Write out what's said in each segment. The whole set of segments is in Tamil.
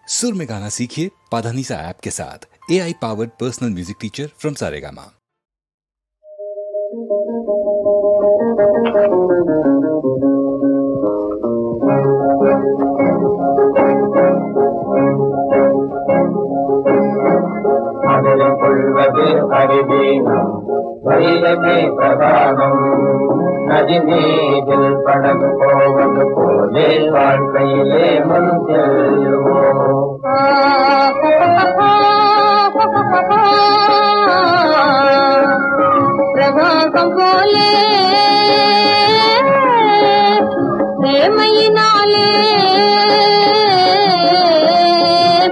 सुर में गाना सीखिए पाधानीसा ऐप के साथ। AI powered personal music teacher from Saregama. நதி நீதில் படகு போவது போலே வாழ்க்கையிலே முன் செல்வோம். பிரவாகம் போலே பிரேமையினாலே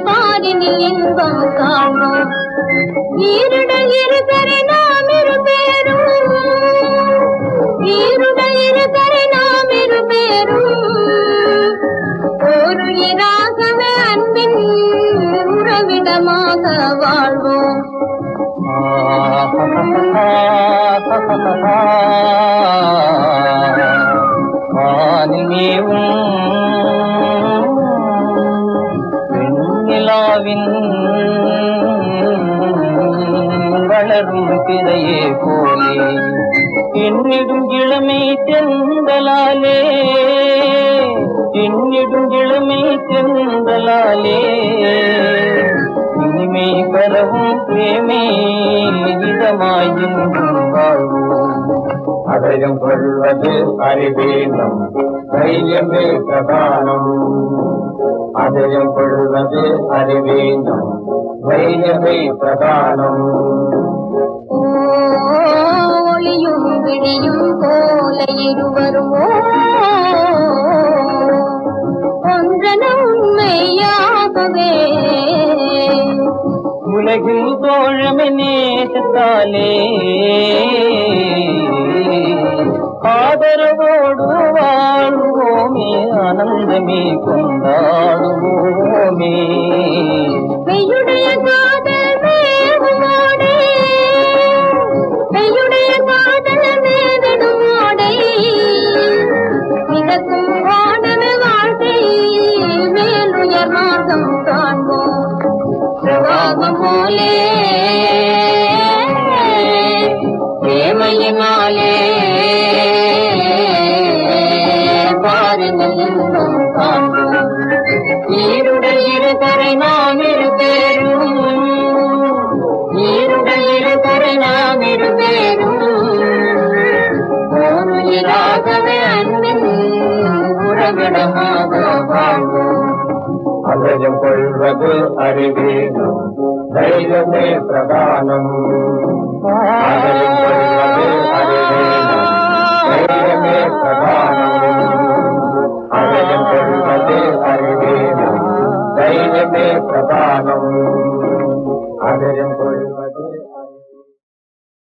பாரினில் இன்பம் காணும். ஈருடல் இருகரை நாம் இருபேரும், ஈருடல் இருகரை நாம் இருபேரும் ஒரு இராகவே அன்பின் உறவிடமாக வாழ்வோம். வானிலேவும் வெண்ணிலாவின் வளரும் பிறையே போலே என்னிடும் இளமை செந்தலாலே, என்னிடும் இளமை செந்தலாலே இனிமை பெறவும் பிரேமே இதமாயும் வாழ்வோம். அதயம் கொள்வது அறிவேனம், தைரியமே பிரதானம். அதயம் கொள்வது அறிவேனம், தைரியமே பிரதானம். ஒளியும் விழியும் போல இருவருமோ ஒன்றன உண்மையாகவே உலகில் தோழமை நேசத்தாலே ஆதரவோடு வாழ்வோமே, ஆனந்தமே கொண்டாடுவோமே. மெய்யுடைய காதல் மேகமோடே, மெய்யுடைய காதல் மேகமோடே மிதக்கும் வானமே வாழ்க்கை மேலுயர் மார்க்கம் காண்போம். பிரவாகம் போலே பிரேமையினாலே பாரினில் இன்பம் காண்போம். ஈருடல் இருகரை நாம் இருபேரும், ஈருடல் இருகரை நாம் இருபேரும் ஒரு இராகவே அன்பின் உறவிடமாக வாழ்வோம். அதயம் கொள்வது அறிவேனம், தைரியமே பிரதானம். அதயம் கொள்வது அறிவேனம், தைரியமே பிரதானம். அதயம் கொள்வது அறிவேனம், தைரியமே பிரதானம். அதயம் கொள்வது